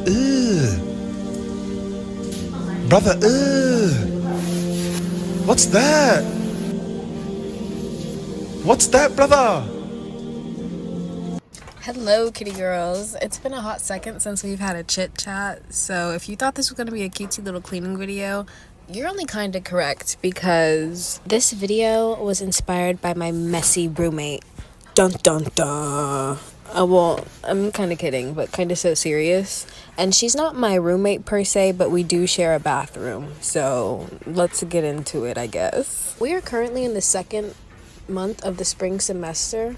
Ugh. Brother, ugh. What's that? What's that, brother? Hello, kitty girls. It's been a hot second since we've had a chit chat, so if you thought this was going to be a cutesy little cleaning video, you're only kind of correct, because this video was inspired by my messy roommate. Dun dun dun. Well, I'm kind of kidding, but kind of so serious. And she's not my roommate per se, but we do share a bathroom, so let's get into it, I guess. We are currently in the second month of the spring semester,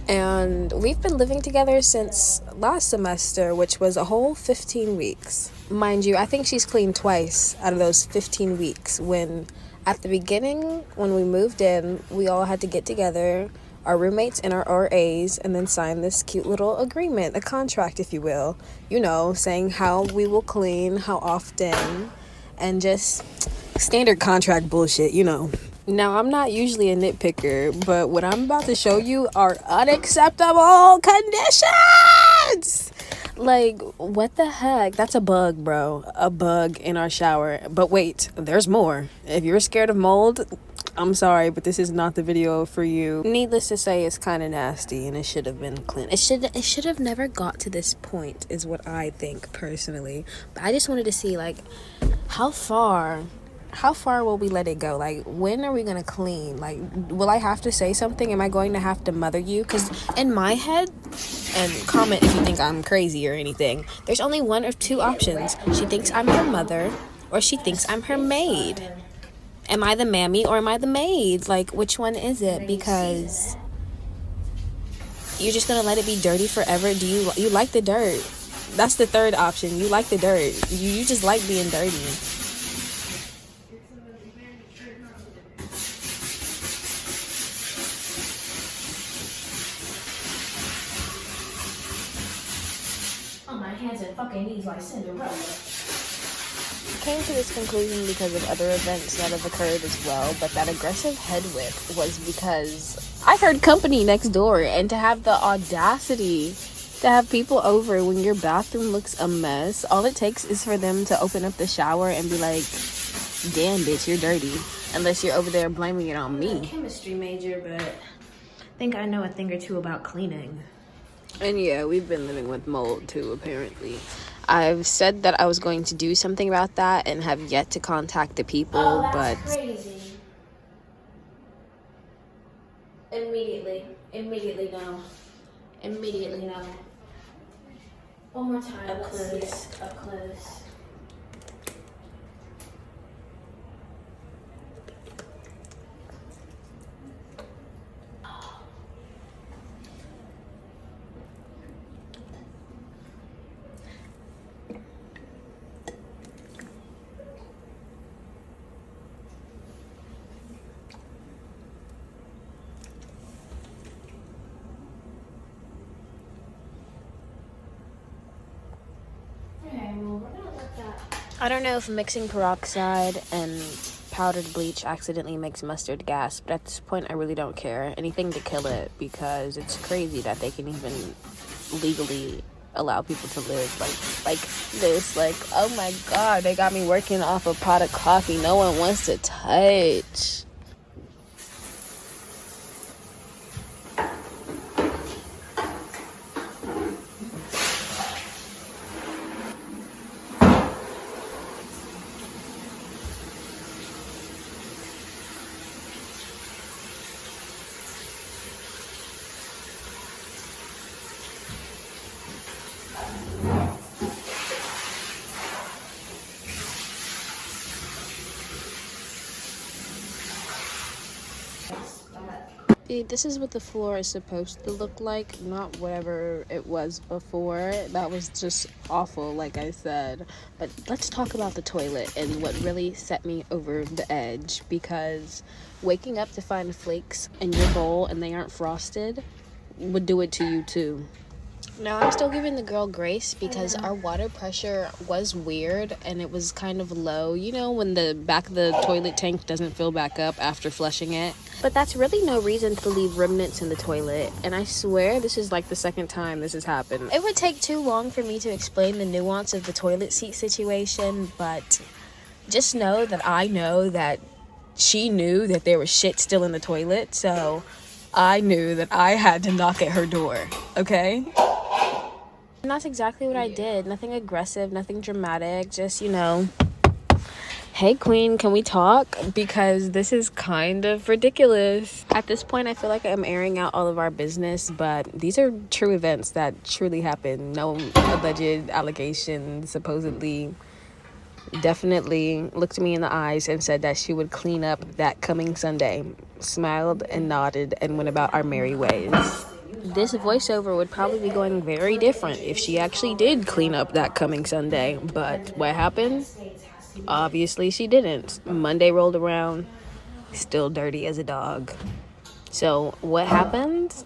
and we've been living together since last semester, which was a whole 15 weeks. Mind you, I think she's cleaned twice out of those 15 weeks. When at the beginning, when we moved in, we all had to get together, our roommates and our RAs, and then sign this cute little agreement, a contract, if you will, saying how we will clean, how often, and just standard contract bullshit. Now, I'm not usually a nitpicker, but what I'm about to show you are unacceptable conditions! Like, what the heck? That's a bug, bro. A bug in our shower. But wait, there's more. If you're scared of mold, I'm sorry, but this is not the video for you. Needless to say, it's kind of nasty, and it should have been clean. It should have never got to this point, is what I think, personally. But I just wanted to see, like, how far will we let it go? Like, when are we gonna clean? Like, will I have to say something? Am I going to have to mother you? Because in my head, and comment if you think I'm crazy or anything, there's only one of two options. She thinks I'm her mother, or she thinks I'm her maid. Am I the mammy or am I the maid? Like, which one is it? Because you're just gonna let it be dirty forever? Do you like the dirt? That's the third option. You like the dirt. You just like being dirty. On my hands and fucking knees like Cinderella. Came to this conclusion because of other events that have occurred as well, but that aggressive head whip was because I heard company next door, and to have the audacity to have people over when your bathroom looks a mess, all it takes is for them to open up the shower and be like, damn bitch, you're dirty. Unless you're over there blaming it on me. I'm a chemistry major, but I think I know a thing or two about cleaning. And yeah, we've been living with mold too, apparently. I've said that I was going to do something about that and have yet to contact the people, but crazy. Immediately no. One more time. Up close. I don't know if mixing peroxide and powdered bleach accidentally makes mustard gas, but at this point I really don't care. Anything to kill it, because it's crazy that they can even legally allow people to live like this. Like, oh my god, they got me working off a pot of coffee no one wants to touch. This is what the floor is supposed to look like, not whatever it was before. That was just awful, like I said. But let's talk about the toilet and what really set me over the edge, because waking up to find flakes in your bowl and they aren't frosted would do it to you too. Now, I'm still giving the girl grace because our water pressure was weird and it was kind of low. You know, when the back of the toilet tank doesn't fill back up after flushing it. But that's really no reason to leave remnants in the toilet. And I swear this is like the second time this has happened. It would take too long for me to explain the nuance of the toilet seat situation, but just know that I know that she knew that there was shit still in the toilet, so I knew that I had to knock at her door, okay? And that's exactly what I did. Nothing aggressive, nothing dramatic, just, you know, hey queen, can we talk? Because this is kind of ridiculous. At this point, I feel like I'm airing out all of our business, but these are true events that truly happened. No alleged allegations, supposedly. Definitely looked me in the eyes and said that she would clean up that coming Sunday. Smiled and nodded and went about our merry ways. This voiceover would probably be going very different if she actually did clean up that coming Sunday. But what happened? Obviously she didn't. Monday rolled around, still dirty as a dog. So what happened?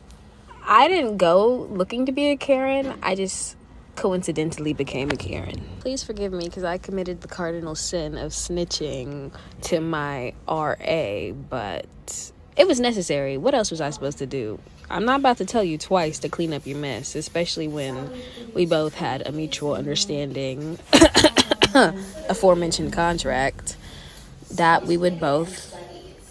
I didn't go looking to be a Karen. I just coincidentally became a Karen. Please forgive me because I committed the cardinal sin of snitching to my RA, but it was necessary. What else was I supposed to do? I'm not about to tell you twice to clean up your mess, especially when we both had a mutual understanding, aforementioned contract, that we would both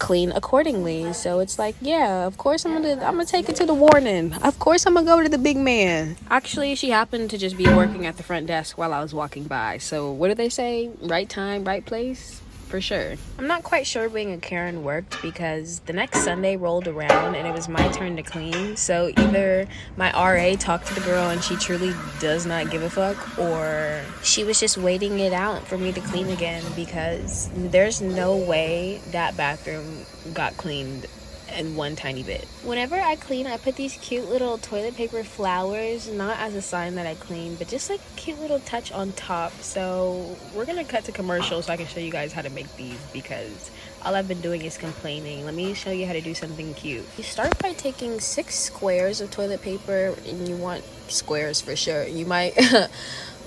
clean accordingly. So it's like, yeah, of course I'm gonna take it to the warden. Of course I'm gonna go to the big man. Actually, she happened to just be working at the front desk while I was walking by. So what do they say? Right time, right place? For sure. I'm not quite sure being a Karen worked because the next Sunday rolled around and it was my turn to clean. So either my RA talked to the girl and she truly does not give a fuck, or she was just waiting it out for me to clean again, because there's no way that bathroom got cleaned in one tiny bit. Whenever I clean, I put these cute little toilet paper flowers, not as a sign that I clean, but just like a cute little touch on top. So we're gonna cut to commercial so I can show you guys how to make these, because all I've been doing is complaining. Let me show you how to do something cute. You start by taking 6 squares of toilet paper, and you want squares for sure. You might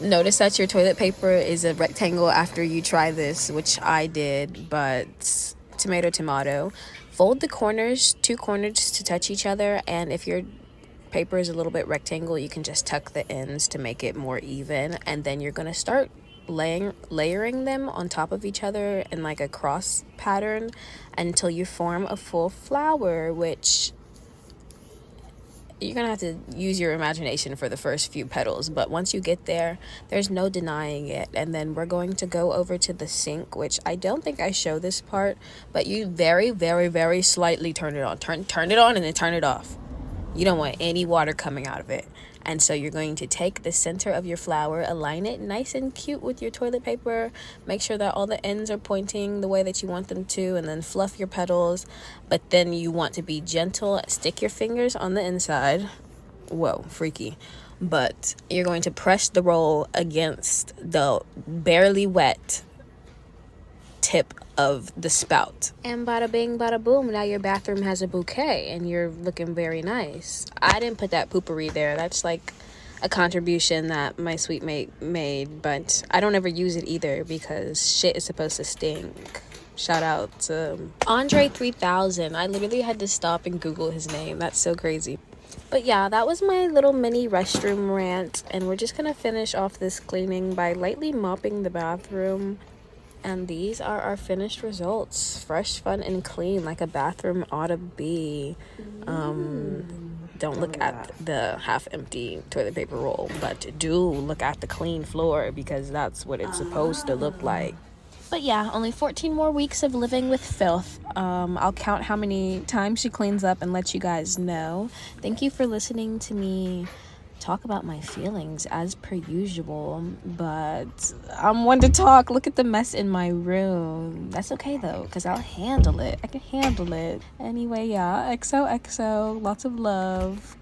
notice that your toilet paper is a rectangle after you try this, which I did, but tomato. Fold the corners, 2 corners to touch each other, and if your paper is a little bit rectangle, you can just tuck the ends to make it more even, and then you're gonna start layering them on top of each other in like a cross pattern until you form a full flower, which you're gonna have to use your imagination for the first few petals, but once you get there, there's no denying it. And then we're going to go over to the sink, which I don't think I show this part, but you very, very, very slightly turn it on. Turn it on and then turn it off. You don't want any water coming out of it. And so you're going to take the center of your flower, align it nice and cute with your toilet paper, make sure that all the ends are pointing the way that you want them to, and then fluff your petals. But then you want to be gentle, stick your fingers on the inside. Whoa, freaky. But you're going to press the roll against the barely wet tip of the spout, and bada bing bada boom, now your bathroom has a bouquet and you're looking very nice. I didn't put that poopery there. That's like a contribution that my sweet mate made, but I don't ever use it either because shit is supposed to stink. Shout out to Andre 3000. I literally had to stop and Google his name. That's so crazy. But yeah, that was my little mini restroom rant, and we're just gonna finish off this cleaning by lightly mopping the bathroom. And these are our finished results. Fresh, fun, and clean, like a bathroom ought to be. Don't look at the half-empty toilet paper roll, but do look at the clean floor, because that's what it's supposed to look like. But yeah, only 14 more weeks of living with filth. I'll count how many times she cleans up and let you guys know. Thank you for listening to me talk about my feelings as per usual, but I'm one to talk. Look at the mess in my room. That's okay though, because I'll handle it. I can handle it. Anyway, yeah, XOXO, lots of love.